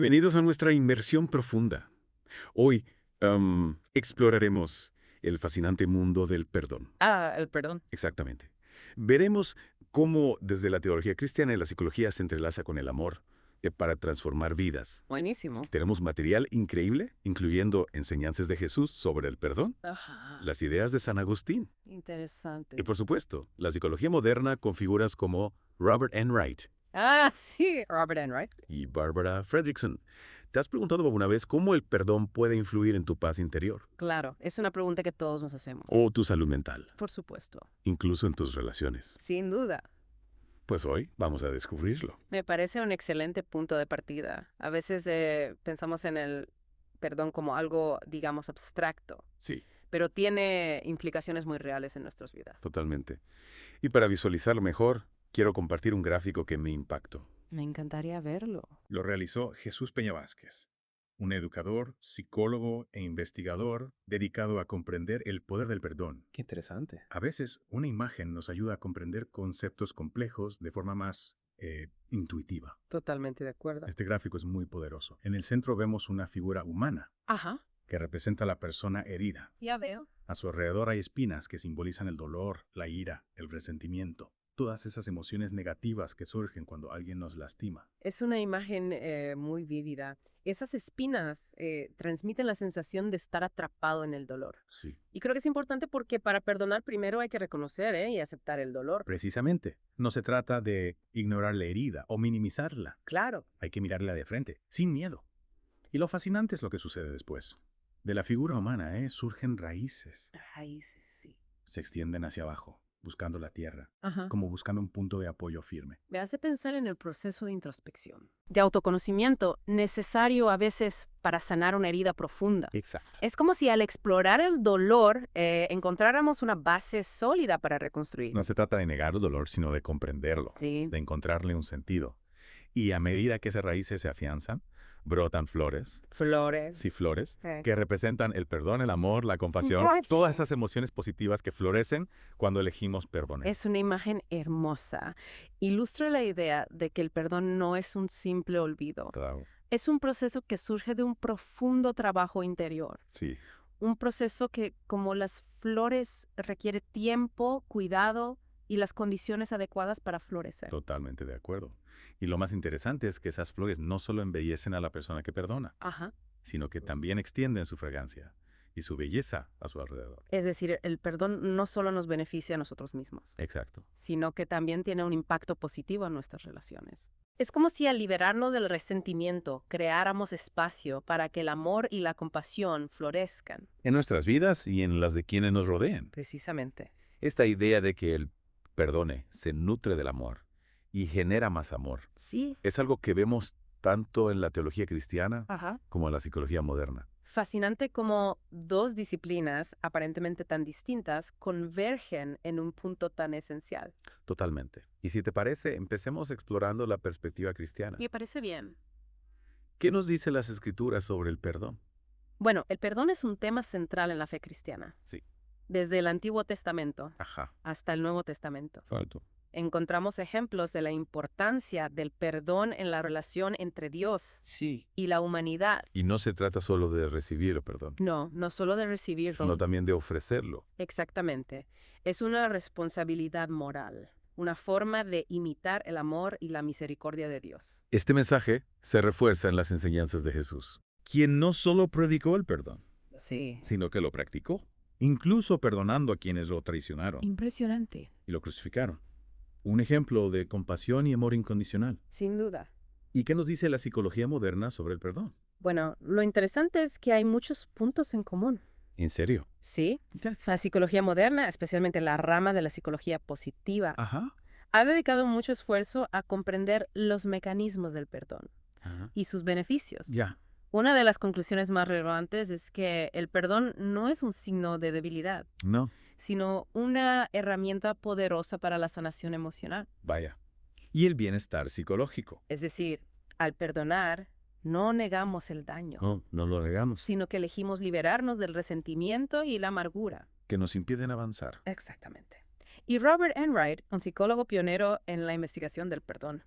Bienvenidos a nuestra inmersión profunda. Hoy exploraremos el fascinante mundo del perdón. Ah, el perdón. Exactamente. Veremos cómo desde la teología cristiana y la psicología se entrelaza con el amor para transformar vidas. Buenísimo. Tenemos material increíble, incluyendo enseñanzas de Jesús sobre el perdón, Ajá. las ideas de San Agustín Interesante. y, por supuesto, la psicología moderna con figuras como Robert Enright Ah, sí, Robert Enright. y Barbara Fredrickson. ¿Te has preguntado alguna vez cómo el perdón puede influir en tu paz interior Claro, es una pregunta que todos nos hacemos. o tu salud mental, Por supuesto. incluso en tus relaciones? Sin duda. Pues hoy vamos a descubrirlo. Me parece un excelente punto de partida. A veces pensamos en el perdón como algo, digamos, abstracto, Sí, pero tiene implicaciones muy reales en nuestras vidas. totalmente. Y para visualizarlo mejor, quiero compartir un gráfico que me impactó. Me encantaría verlo. Lo realizó Jesús Peña Vázquez, un educador, psicólogo e investigador dedicado a comprender el poder del perdón. Qué interesante. A veces, una imagen nos ayuda a comprender conceptos complejos de forma más intuitiva. Totalmente de acuerdo. Este gráfico es muy poderoso. En el centro vemos una figura humana Ajá, que representa a la persona herida. ya veo. A su alrededor hay espinas que simbolizan el dolor, la ira, el resentimiento. Todas esas emociones negativas que surgen cuando alguien nos lastima. Es una imagen muy vívida. Esas espinas transmiten la sensación de estar atrapado en el dolor. Sí, Y creo que es importante porque para perdonar primero hay que reconocer y aceptar el dolor. Precisamente, no se trata de ignorar la herida o minimizarla. Claro. Hay que mirarla de frente, sin miedo. Y lo fascinante es lo que sucede después. De la figura humana, surgen raíces. Raíces, sí. Se extienden hacia abajo, buscando la tierra, Ajá. como buscando un punto de apoyo firme. Me hace pensar en el proceso de introspección, de autoconocimiento, necesario a veces para sanar una herida profunda. Exacto. Es como si al explorar el dolor encontráramos una base sólida para reconstruir. No se trata de negar el dolor, sino de comprenderlo, Sí. de encontrarle un sentido. Y a medida que esas raíces se afianzan, brotan flores, Flores. sí, flores, Eh. que representan el perdón, el amor, la compasión, Ay, todas sí. esas emociones positivas que florecen cuando elegimos perdonar. Es una imagen hermosa. Ilustra la idea de que el perdón no es un simple olvido. Claro, Es un proceso que surge de un profundo trabajo interior. sí. Un proceso que, como las flores, requiere tiempo, cuidado y las condiciones adecuadas para florecer. Totalmente de acuerdo. Y lo más interesante es que esas flores no solo embellecen a la persona que perdona, Ajá. sino que también extienden su fragancia y su belleza a su alrededor. Es decir, el perdón no solo nos beneficia a nosotros mismos, Exacto. sino que también tiene un impacto positivo en nuestras relaciones. Es como si al liberarnos del resentimiento creáramos espacio para que el amor y la compasión florezcan. en nuestras vidas y en las de quienes nos rodean. Precisamente. Esta idea de que el perdone se nutre del amor y genera más amor Sí. es algo que vemos tanto en la teología cristiana Ajá. como en la psicología moderna. Fascinante como dos disciplinas aparentemente tan distintas convergen en un punto tan esencial. Totalmente. Y si te parece, empecemos explorando la perspectiva cristiana. Me parece bien. ¿Qué nos dice las Escrituras sobre el perdón? Bueno, el perdón es un tema central en la fe cristiana. Sí. Desde el Antiguo Testamento Ajá. hasta el Nuevo Testamento. Falto. Encontramos ejemplos de la importancia del perdón en la relación entre Dios Sí. y la humanidad. Y no se trata solo de recibir el perdón, No, no solo de recibirlo. sino también de ofrecerlo. Exactamente. Es una responsabilidad moral, una forma de imitar el amor y la misericordia de Dios. Este mensaje se refuerza en las enseñanzas de Jesús, quien no solo predicó el perdón, Sí. sino que lo practicó Incluso perdonando a quienes lo traicionaron Impresionante. y lo crucificaron. Un ejemplo de compasión y amor incondicional. Sin duda. ¿Y qué nos dice la psicología moderna sobre el perdón? Bueno, lo interesante es que hay muchos puntos en común. ¿En serio? Sí. La psicología moderna, especialmente la rama de la psicología positiva, Ajá. ha dedicado mucho esfuerzo a comprender los mecanismos del perdón Ajá. y sus beneficios. Ya. Una de las conclusiones más relevantes es que el perdón no es un signo de debilidad, No. sino una herramienta poderosa para la sanación emocional. Vaya. Y el bienestar psicológico. Es decir, al perdonar, no negamos el daño, No lo negamos. sino que elegimos liberarnos del resentimiento y la amargura. Que nos impiden avanzar. Exactamente. Y Robert Enright, un psicólogo pionero en la investigación del perdón,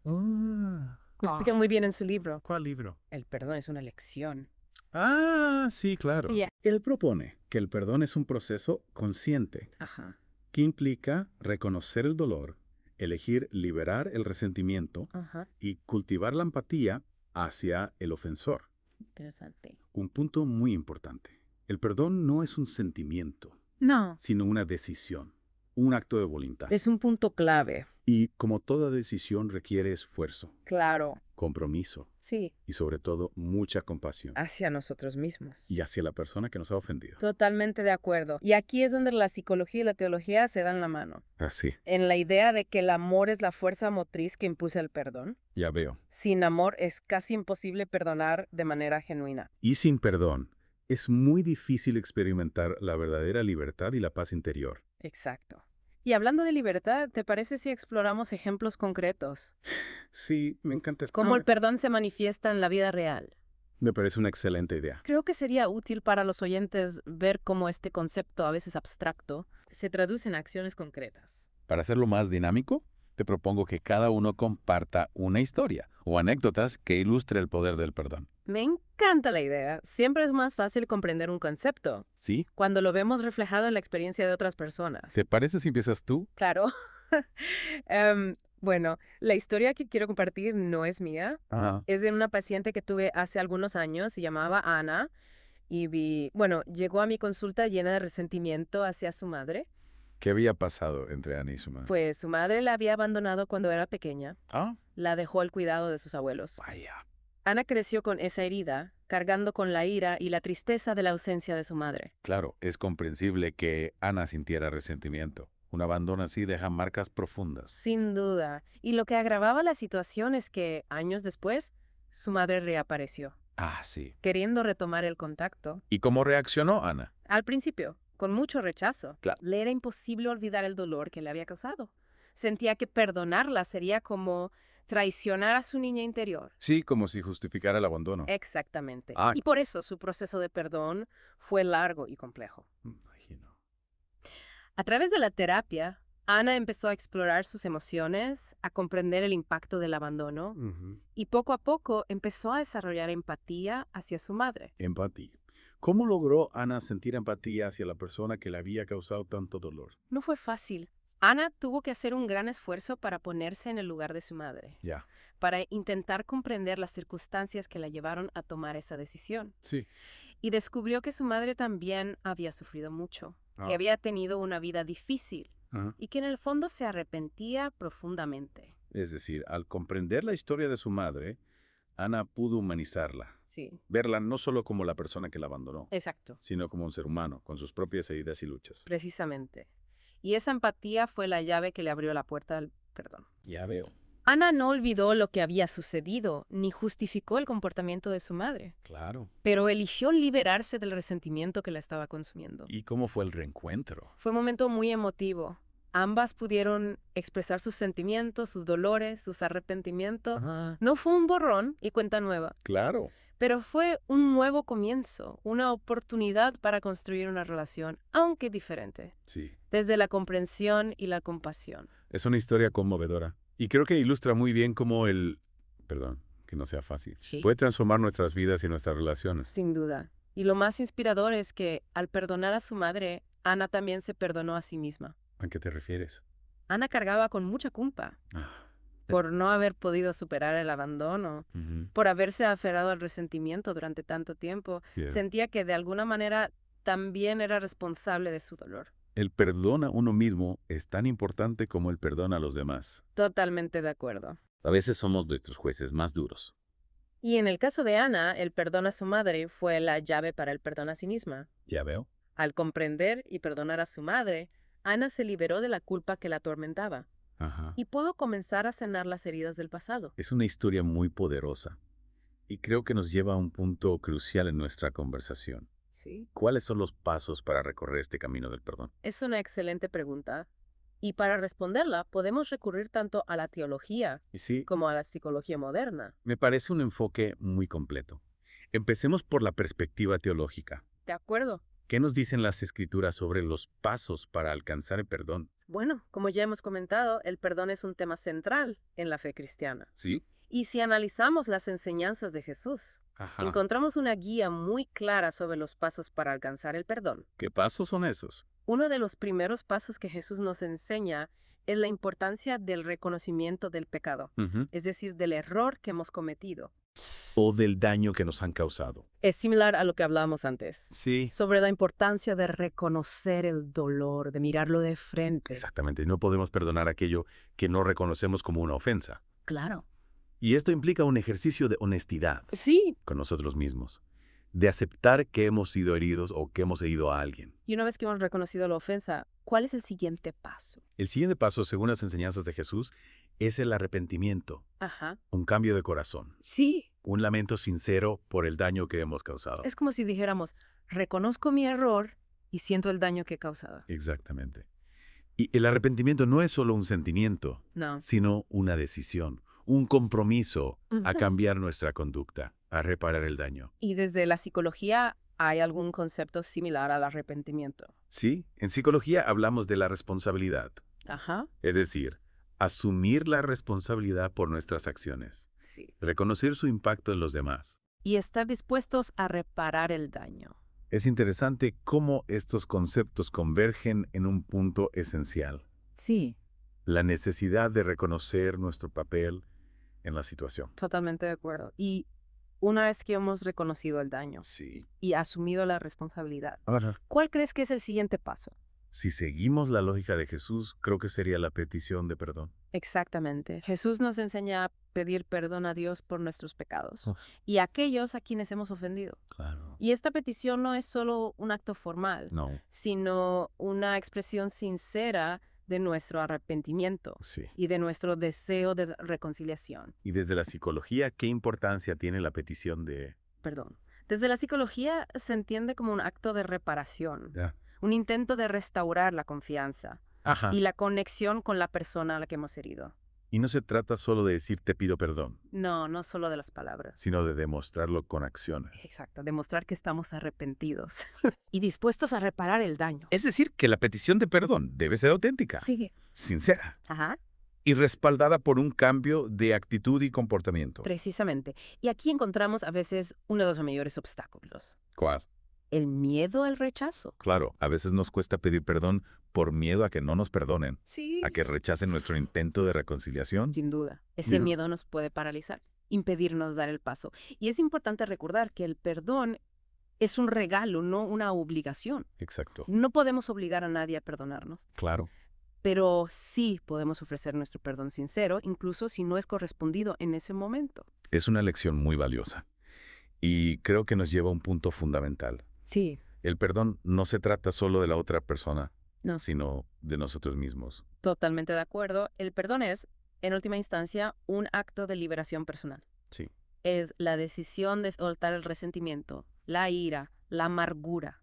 Lo explica muy bien en su libro. ¿Cuál libro? El perdón es una lección. Ah, sí, claro. Ya. Él propone que el perdón es un proceso consciente Ajá. que implica reconocer el dolor, elegir liberar el resentimiento Ajá. y cultivar la empatía hacia el ofensor. Interesante. Un punto muy importante. El perdón no es un sentimiento, No. sino una decisión, un acto de voluntad. Es un punto clave. Y como toda decisión requiere esfuerzo, Claro. compromiso Sí. y sobre todo mucha compasión. Hacia nosotros mismos. Y hacia la persona que nos ha ofendido. Totalmente de acuerdo. Y aquí es donde la psicología y la teología se dan la mano. Así, En la idea de que el amor es la fuerza motriz que impulsa el perdón. ya veo. Sin amor es casi imposible perdonar de manera genuina. Y sin perdón, es muy difícil experimentar la verdadera libertad y la paz interior. Exacto. Y hablando de libertad, ¿te parece si exploramos ejemplos concretos? Sí, me encanta. Cómo el perdón se manifiesta en la vida real. Me parece una excelente idea. Creo que sería útil para los oyentes ver cómo este concepto, a veces abstracto, se traduce en acciones concretas. Para hacerlo más dinámico, te propongo que cada uno comparta una historia o anécdotas que ilustre el poder del perdón. Me encanta la idea. Siempre es más fácil comprender un concepto ¿Sí? cuando lo vemos reflejado en la experiencia de otras personas. ¿Te parece si empiezas tú? Claro. Bueno, la historia que quiero compartir no es mía. Ajá. Es de una paciente que tuve hace algunos años, se llamaba Ana, y llegó a mi consulta llena de resentimiento hacia su madre. ¿Qué había pasado entre Ana y su madre? Pues su madre la había abandonado cuando era pequeña, Ah, la dejó al cuidado de sus abuelos. vaya. Ana creció con esa herida, cargando con la ira y la tristeza de la ausencia de su madre. Claro, es comprensible que Ana sintiera resentimiento. Un abandono así deja marcas profundas. Sin duda. Y lo que agravaba la situación es que, años después, su madre reapareció, Ah, sí. queriendo retomar el contacto. ¿Y cómo reaccionó Ana? Al principio, con mucho rechazo. Claro. Le era imposible olvidar el dolor que le había causado. Sentía que perdonarla sería como traicionar a su niña interior. Sí, como si justificara el abandono. Exactamente. Ah. Y por eso su proceso de perdón fue largo y complejo. Imagino. A través de la terapia, Ana empezó a explorar sus emociones, a comprender el impacto del abandono y poco a poco empezó a desarrollar empatía hacia su madre. Empatía. ¿Cómo logró Ana sentir empatía hacia la persona que le había causado tanto dolor? No fue fácil. Ana tuvo que hacer un gran esfuerzo para ponerse en el lugar de su madre, Ya. para intentar comprender las circunstancias que la llevaron a tomar esa decisión. Sí. Y descubrió que su madre también había sufrido mucho, Ah. que había tenido una vida difícil Ajá. y que en el fondo se arrepentía profundamente. Es decir, al comprender la historia de su madre, Ana pudo humanizarla, Sí, verla no solo como la persona que la abandonó, exacto, sino como un ser humano, con sus propias heridas y luchas. precisamente. Y esa empatía fue la llave que le abrió la puerta al perdón. Ya veo. Ana no olvidó lo que había sucedido, ni justificó el comportamiento de su madre, Claro. pero eligió liberarse del resentimiento que la estaba consumiendo. ¿Y cómo fue el reencuentro? Fue un momento muy emotivo. Ambas pudieron expresar sus sentimientos, sus dolores, sus arrepentimientos. No fue un borrón y cuenta nueva, Claro. pero fue un nuevo comienzo, una oportunidad para construir una relación, aunque diferente, Sí. desde la comprensión y la compasión. Es una historia conmovedora. Y creo que ilustra muy bien cómo perdón, que no sea fácil, puede transformar nuestras vidas y nuestras relaciones. Sin duda. Y lo más inspirador es que, al perdonar a su madre, Ana también se perdonó a sí misma. ¿A qué te refieres? Ana cargaba con mucha culpa por no haber podido superar el abandono, por haberse aferrado al resentimiento durante tanto tiempo. Bien. Sentía que de alguna manera también era responsable de su dolor. El perdón a uno mismo es tan importante como el perdón a los demás. Totalmente de acuerdo. A veces somos nuestros jueces más duros. Y en el caso de Ana, el perdón a su madre fue la llave para el perdón a sí misma. Ya veo. Al comprender y perdonar a su madre, Ana se liberó de la culpa que la atormentaba Ajá. y pudo comenzar a sanar las heridas del pasado. Es una historia muy poderosa y creo que nos lleva a un punto crucial en nuestra conversación. Sí. ¿Cuáles son los pasos para recorrer este camino del perdón? Es una excelente pregunta. Y para responderla, podemos recurrir tanto a la teología Y sí, como a la psicología moderna. me parece un enfoque muy completo. Empecemos por la perspectiva teológica. ¿De acuerdo? ¿Qué nos dicen las escrituras sobre los pasos para alcanzar el perdón? Bueno, como ya hemos comentado, el perdón es un tema central en la fe cristiana. ¿Sí? Y si analizamos las enseñanzas de Jesús, Ajá. encontramos una guía muy clara sobre los pasos para alcanzar el perdón. ¿Qué pasos son esos? Uno de los primeros pasos que Jesús nos enseña es la importancia del reconocimiento del pecado, es decir, del error que hemos cometido. O del daño que nos han causado. Es similar a lo que hablábamos antes, Sí. sobre la importancia de reconocer el dolor, de mirarlo de frente. Exactamente. No podemos perdonar aquello que no reconocemos como una ofensa. Claro. Y esto implica un ejercicio de honestidad Sí. con nosotros mismos, de aceptar que hemos sido heridos o que hemos herido a alguien. Y una vez que hemos reconocido la ofensa, ¿cuál es el siguiente paso? El siguiente paso, según las enseñanzas de Jesús, es el arrepentimiento, Ajá. un cambio de corazón, Sí. un lamento sincero por el daño que hemos causado. Es como si dijéramos, reconozco mi error y siento el daño que he causado. Exactamente. Y el arrepentimiento no es solo un sentimiento, No. sino una decisión, un compromiso a Ujú. cambiar nuestra conducta, a reparar el daño. Y desde la psicología, ¿hay algún concepto similar al arrepentimiento? Sí, en psicología hablamos de la responsabilidad, Ajá. es decir, asumir la responsabilidad por nuestras acciones, Sí. reconocer su impacto en los demás. Y estar dispuestos a reparar el daño. Es interesante cómo estos conceptos convergen en un punto esencial, Sí. la necesidad de reconocer nuestro papel en la situación. Totalmente de acuerdo. Y una vez que hemos reconocido el daño Sí. y asumido la responsabilidad, Ahora, ¿cuál crees que es el siguiente paso? si seguimos la lógica de Jesús, creo que sería la petición de perdón. Exactamente. Jesús nos enseña a pedir perdón a Dios por nuestros pecados Oh. y a aquellos a quienes hemos ofendido. Claro. Y esta petición no es solo un acto formal, No. sino una expresión sincera de nuestro arrepentimiento Sí. y de nuestro deseo de reconciliación. Y desde la psicología, ¿qué importancia tiene la petición de... Perdón. Desde la psicología se entiende como un acto de reparación, Ya. un intento de restaurar la confianza Ajá. y la conexión con la persona a la que hemos herido. Y no se trata solo de decir te pido perdón, No, no solo de las palabras. sino de demostrarlo con acciones. Exacto, demostrar que estamos arrepentidos y dispuestos a reparar el daño. Es decir, que la petición de perdón debe ser auténtica, Sí. sincera Ajá. y respaldada por un cambio de actitud y comportamiento. Precisamente. Y aquí encontramos a veces uno de los mayores obstáculos. ¿Cuál? El miedo al rechazo. Claro, a veces nos cuesta pedir perdón por miedo a que no nos perdonen, Sí. a que rechacen nuestro intento de reconciliación. Sin duda. Ese Ya. miedo nos puede paralizar, impedirnos dar el paso. Y es importante recordar que el perdón es un regalo, no una obligación. Exacto. No podemos obligar a nadie a perdonarnos, Claro. pero sí podemos ofrecer nuestro perdón sincero, incluso si no es correspondido en ese momento. Es una lección muy valiosa. Y creo que nos lleva a un punto fundamental. Sí. El perdón no se trata solo de la otra persona, No. sino de nosotros mismos. Totalmente de acuerdo. El perdón es, en última instancia, un acto de liberación personal. Sí. Es la decisión de soltar el resentimiento, la ira, la amargura,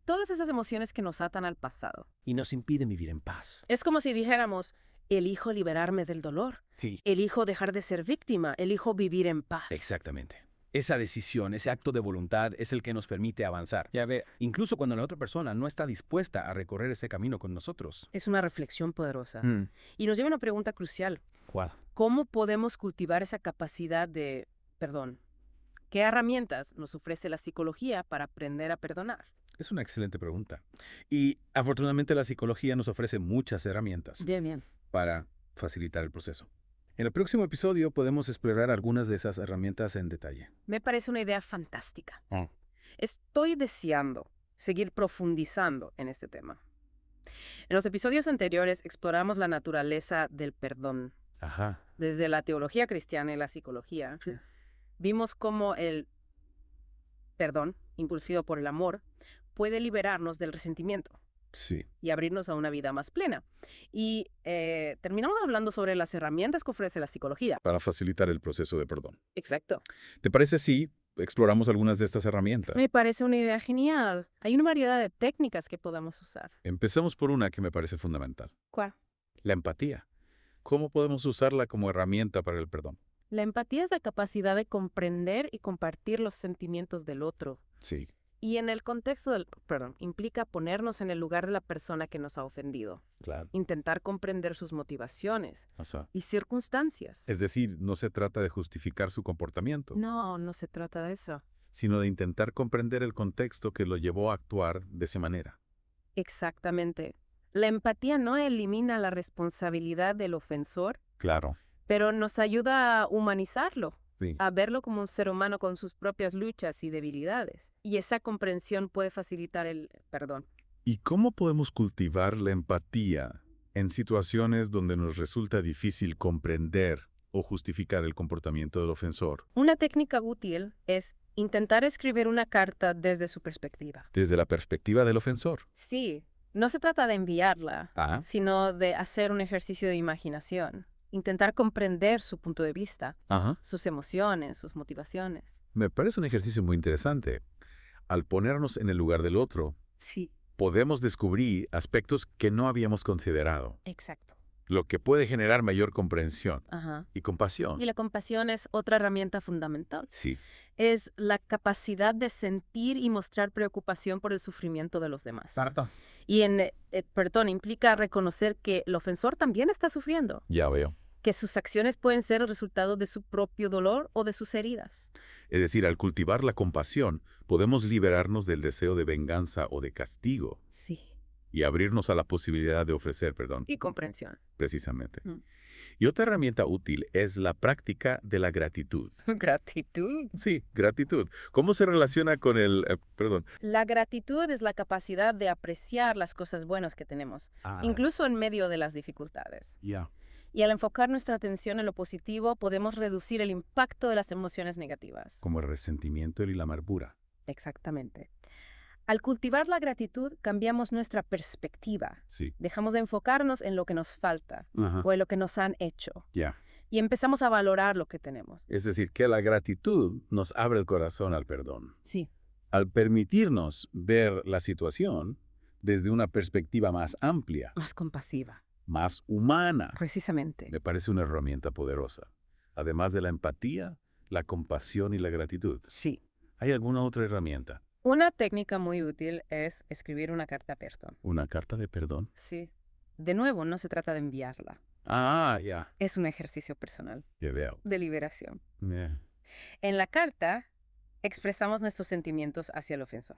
todas esas emociones que nos atan al pasado. Y nos impiden vivir en paz. Es como si dijéramos, elijo liberarme del dolor, Sí. elijo dejar de ser víctima, elijo vivir en paz. Exactamente. Esa decisión, ese acto de voluntad es el que nos permite avanzar. Ya ve, Incluso cuando la otra persona no está dispuesta a recorrer ese camino con nosotros. Es una reflexión poderosa. mm, Y nos lleva a una pregunta crucial. ¿Cuál? ¿Cómo podemos cultivar esa capacidad de perdón? ¿Qué herramientas nos ofrece la psicología para aprender a perdonar? Es una excelente pregunta. Y afortunadamente la psicología nos ofrece muchas herramientas Bien. para facilitar el proceso. En el próximo episodio podemos explorar algunas de esas herramientas en detalle. Me parece una idea fantástica. Ah. Estoy deseando seguir profundizando en este tema. En los episodios anteriores exploramos la naturaleza del perdón. Ajá. Desde la teología cristiana y la psicología, vimos cómo el perdón, impulsivo por el amor, puede liberarnos del resentimiento Sí. y abrirnos a una vida más plena. Y terminamos hablando sobre las herramientas que ofrece la psicología. Para facilitar el proceso de perdón. Exacto. ¿Te parece si exploramos algunas de estas herramientas? Me parece una idea genial. Hay una variedad de técnicas que podamos usar. Empecemos por una que me parece fundamental. ¿Cuál? La empatía. ¿Cómo podemos usarla como herramienta para el perdón? La empatía es la capacidad de comprender y compartir los sentimientos del otro. Sí. Y en el contexto del perdón, implica ponernos en el lugar de la persona que nos ha ofendido, Claro. intentar comprender sus motivaciones O sea, y circunstancias. es decir, no se trata de justificar su comportamiento, No, no se trata de eso. sino de intentar comprender el contexto que lo llevó a actuar de esa manera. Exactamente. La empatía no elimina la responsabilidad del ofensor, Claro. pero nos ayuda a humanizarlo, Sí. a verlo como un ser humano con sus propias luchas y debilidades. Y esa comprensión puede facilitar el perdón. ¿Y cómo podemos cultivar la empatía en situaciones donde nos resulta difícil comprender o justificar el comportamiento del ofensor? Una técnica útil es intentar escribir una carta desde su perspectiva. Desde la perspectiva del ofensor. Sí, no se trata de enviarla, Ah. sino de hacer un ejercicio de imaginación. Intentar comprender su punto de vista, Ajá. sus emociones, sus motivaciones. Me parece un ejercicio muy interesante. Al ponernos en el lugar del otro, Sí, podemos descubrir aspectos que no habíamos considerado, exacto. lo que puede generar mayor comprensión Ajá. y compasión. Y la compasión es otra herramienta fundamental. Sí, Es la capacidad de sentir y mostrar preocupación por el sufrimiento de los demás. Y perdón, implica reconocer que el ofensor también está sufriendo, ya veo. que sus acciones pueden ser el resultado de su propio dolor o de sus heridas. Es decir, al cultivar la compasión, podemos liberarnos del deseo de venganza o de castigo Sí. y abrirnos a la posibilidad de ofrecer perdón, Y comprensión. precisamente. Mm. Y otra herramienta útil es la práctica de la gratitud. Gratitud. Sí, gratitud. ¿Cómo se relaciona con el... perdón. La gratitud es la capacidad de apreciar las cosas buenas que tenemos, incluso en medio de las dificultades. Ya. Y al enfocar nuestra atención en lo positivo, podemos reducir el impacto de las emociones negativas. Como el resentimiento y la amargura. Exactamente. Al cultivar la gratitud, cambiamos nuestra perspectiva. Sí. Dejamos de enfocarnos en lo que nos falta Ajá. o en lo que nos han hecho. Ya. Y empezamos a valorar lo que tenemos. Es decir, que la gratitud nos abre el corazón al perdón. Sí. Al permitirnos ver la situación desde una perspectiva más amplia, Más compasiva. más humana, Precisamente. me parece una herramienta poderosa. Además de la empatía, la compasión y la gratitud. Sí. ¿Hay alguna otra herramienta? Una técnica muy útil es escribir una carta de perdón. ¿Una carta de perdón? Sí. De nuevo, no se trata de enviarla. Ah, ya. Es un ejercicio personal Ya veo. de liberación. Yeah. En la carta, expresamos nuestros sentimientos hacia el ofensor.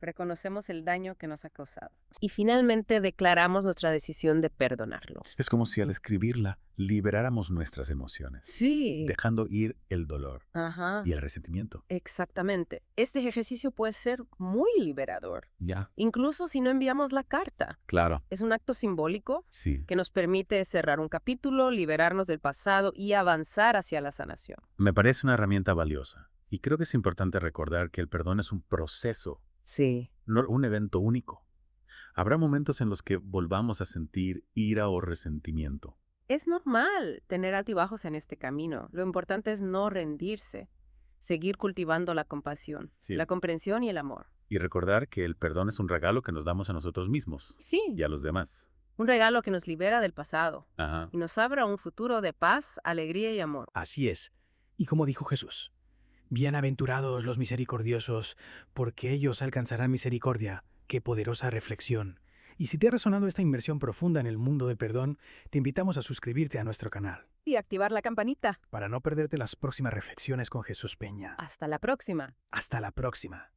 Reconocemos el daño que nos ha causado. Y finalmente declaramos nuestra decisión de perdonarlo. Es como si al escribirla liberáramos nuestras emociones, Sí. dejando ir el dolor Ajá. y el resentimiento. Exactamente. Este ejercicio puede ser muy liberador, Ya. incluso si no enviamos la carta. Claro. Es un acto simbólico Sí. que nos permite cerrar un capítulo, liberarnos del pasado y avanzar hacia la sanación. Me parece una herramienta valiosa. Y creo que es importante recordar que el perdón es un proceso, Sí. no un evento único. Habrá momentos en los que volvamos a sentir ira o resentimiento. Es normal tener altibajos en este camino. Lo importante es no rendirse, seguir cultivando la compasión, Sí. la comprensión y el amor. Y recordar que el perdón es un regalo que nos damos a nosotros mismos Sí, y a los demás. un regalo que nos libera del pasado Ajá. y nos abre a un futuro de paz, alegría y amor. Así es. Y como dijo Jesús, bienaventurados los misericordiosos, porque ellos alcanzarán misericordia. Qué poderosa reflexión. Y si te ha resonado esta inmersión profunda en el mundo del perdón, te invitamos a suscribirte a nuestro canal Y activar la campanita. para no perderte las próximas reflexiones con Jesús Peña. Hasta la próxima. Hasta la próxima.